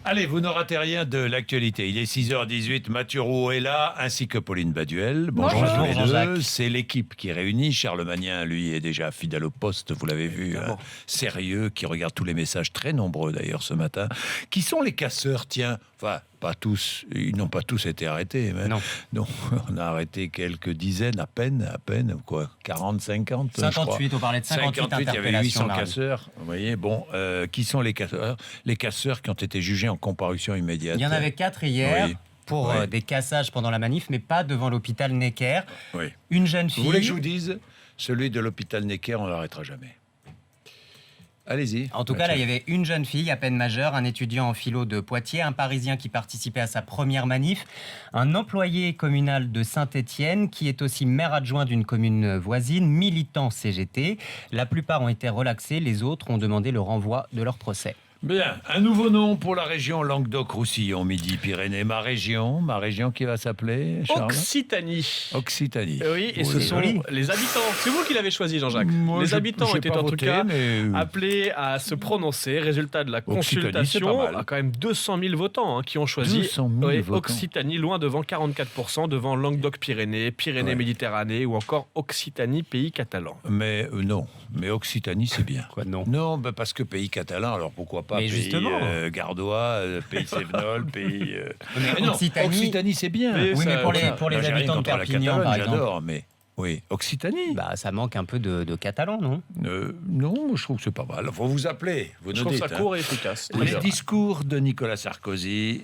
Allez, vous ne ratez rien de l'actualité. Il est 6h18, Mathieu Rouault est là, ainsi que Pauline Baduel. Bonjour à tous les deux. C'est l'équipe qui réunit. Charles Magnien, lui, est déjà fidèle au poste, vous l'avez vu, sérieux, qui regarde tous les messages, très nombreux d'ailleurs ce matin. Qui sont les casseurs, tiens? Enfin, pas tous, ils n'ont pas tous été arrêtés. Mais non, on a arrêté quelques dizaines, à peine, quoi, 40, 50 58, on parlait de 58 interpellations. Il y avait 800 casseurs. Vous voyez, bon, qui sont les casseurs? Les casseurs qui ont été jugés en comparution immédiate. Il y en avait 4 hier. Oui. Pour des cassages pendant la manif, mais pas devant l'hôpital Necker. Oui. Une jeune fille... Vous voulez que je vous dise? Celui de l'hôpital Necker, on ne l'arrêtera jamais. Allez-y. En tout cas, là, il y avait une jeune fille à peine majeure, un étudiant en philo de Poitiers, un Parisien qui participait à sa première manif, un employé communal de Saint-Étienne qui est aussi maire adjoint d'une commune voisine, militant CGT. La plupart ont été relaxés, les autres ont demandé le renvoi de leur procès. Bien, un nouveau nom pour la région Languedoc-Roussillon, Midi-Pyrénées. Ma région qui va s'appeler, Charles? Occitanie. Oui, et ce sont les habitants. C'est vous qui l'avez choisi, Jean-Jacques. Les habitants étaient en tout cas appelés à se prononcer. Résultat de la consultation, il y a quand même 200 000 votants qui ont choisi Occitanie, loin devant 44%, devant Languedoc-Pyrénées, Pyrénées-Méditerranée ou encore Occitanie, pays catalan. Mais non, mais Occitanie, c'est bien. Quoi, non? Non, parce que pays catalan, alors pourquoi pas? Mais pays gardois, pays Cévenol, pays... Mais non, Occitanie, c'est bien. Mais pour les habitants de Perpignan, par exemple. J'adore, mais... Oui, Occitanie. Ça manque un peu de catalan, non? Non, je trouve que c'est pas mal. Il faut vous appeler. Je trouve ça court et efficace. Les discours de Nicolas Sarkozy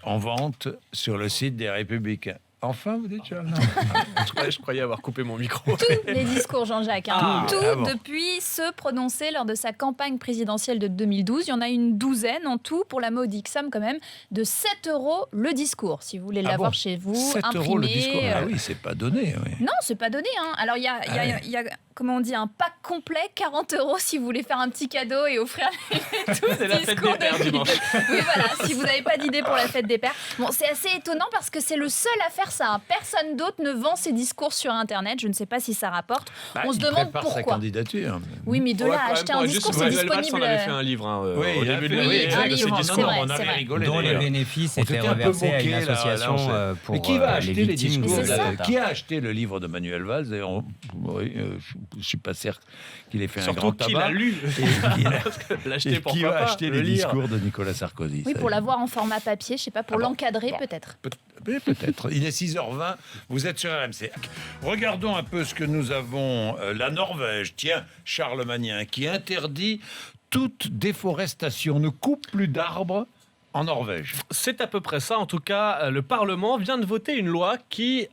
en vente sur le site des Républicains. Enfin, vous dites, Charles? Je croyais avoir coupé mon micro. Tous les discours, Jean-Jacques. Depuis se prononcer lors de sa campagne présidentielle de 2012. Il y en a une douzaine en tout, pour la modique somme quand même, de 7 € le discours. Si vous voulez l'avoir chez vous, 7 imprimé. 7 € le discours. Ah oui, c'est pas donné. Oui. Non, c'est pas donné. Alors, il y a comment on dit, un pack complet, 40 € si vous voulez faire un petit cadeau et offrir tout c'est la fête des pères dimanche. Oui, voilà, si vous n'avez pas d'idée pour la fête des pères. Bon, c'est assez étonnant parce que c'est le seul à faire ça. Personne d'autre ne vend ses discours sur Internet. Je ne sais pas si ça rapporte. On se demande pourquoi. Sa candidature. Oui, mais de là à acheter un discours, c'est disponible. On avait fait un livre au début de l'année. On avait rigolé. Dont les bénéfices étaient reversés à une association pour les victimes. Qui va acheter les discours? Qui a acheté le livre de Manuel Valls? Je ne suis pas certain qu'il ait fait un grand tabac. Surtout qui l'a lu. Qui va acheter les discours de Nicolas Sarkozy? Oui, pour l'avoir en format papier, je ne sais pas, pour l'encadrer peut-être. Peut-être. Il est 6h20, vous êtes sur RMC. Regardons un peu ce que nous avons. La Norvège, tiens, Charles Magnien, qui interdit toute déforestation, ne coupe plus d'arbres en Norvège. C'est à peu près ça. En tout cas, le Parlement vient de voter une loi qui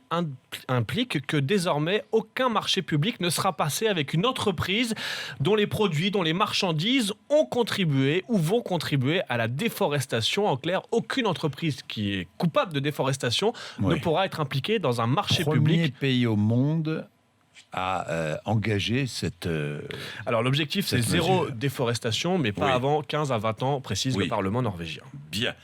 implique que désormais, aucun marché public ne sera passé avec une entreprise dont les produits, dont les marchandises ont contribué ou vont contribuer à la déforestation. En clair, aucune entreprise qui est coupable de déforestation ne pourra être impliquée dans un marché public. Premier pays au monde à engager cette Alors l'objectif, c'est zéro déforestation, mais pas avant 15 à 20 ans, précise le Parlement norvégien. Bien.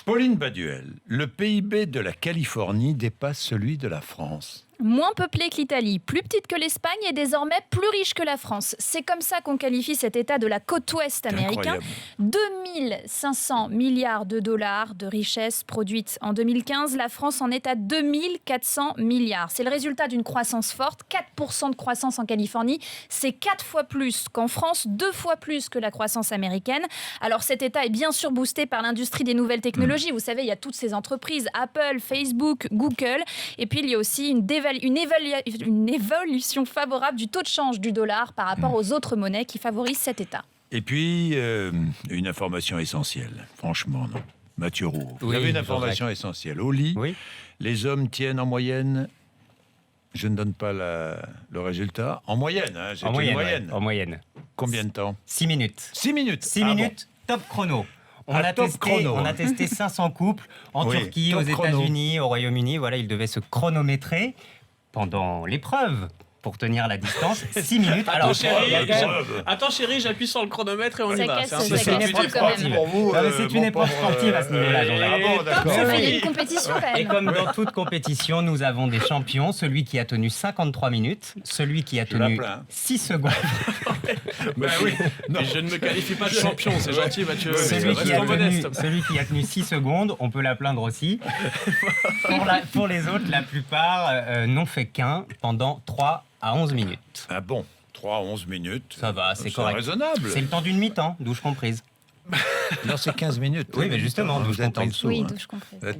Pauline Baduel, le PIB de la Californie dépasse celui de la France. Moins peuplée que l'Italie, plus petite que l'Espagne et désormais plus riche que la France. C'est comme ça qu'on qualifie cet État de la côte ouest américain. 2500 milliards de dollars de richesses produites en 2015. La France en est à 2400 milliards. C'est le résultat d'une croissance forte. 4% de croissance en Californie. C'est 4 fois plus qu'en France, 2 fois plus que la croissance américaine. Alors cet État est bien sûr boosté par l'industrie des nouvelles technologies. Vous savez, il y a toutes ces entreprises, Apple, Facebook, Google. Et puis il y a aussi une évolution favorable du taux de change du dollar par rapport aux autres monnaies qui favorisent cet État. Et puis, une information essentielle, franchement, non. Mathieu Rouault, vous avez une information essentielle. Au lit, les hommes tiennent en moyenne, je ne donne pas le résultat, en moyenne, c'est une moyenne. En moyenne. Combien de temps? 6 minutes. 6 minutes 6 minutes, top chrono. On a testé 500 couples en Turquie, aux États-Unis, au Royaume-Uni. Voilà, ils devaient se chronométrer pendant l'épreuve pour tenir la distance. 6 minutes. Alors, attends chérie, j'appuie sur le chronomètre et on y va. C'est une épreuve sportive. C'est une épreuve sportive à ce niveau-là, Jean-Jacques. C'est une compétition quand même. Et comme dans toute compétition, nous avons des champions. Celui qui a tenu 53 minutes, celui qui a tenu 6 secondes Bah oui. Et je ne me qualifie pas de champion, c'est gentil Mathieu. Celui qui a tenu 6 secondes, on peut la plaindre aussi. Pour les autres, la plupart n'ont fait qu'un pendant 3 à 11 minutes. Ah bon, 3 à 11 minutes. Ça va, c'est correct. Raisonnable. C'est le temps d'une mi-temps, douche comprise. Non, c'est 15 minutes. Oui, mais justement, vous êtes en dessous. Oui, hein. douche comprise. Vous êtes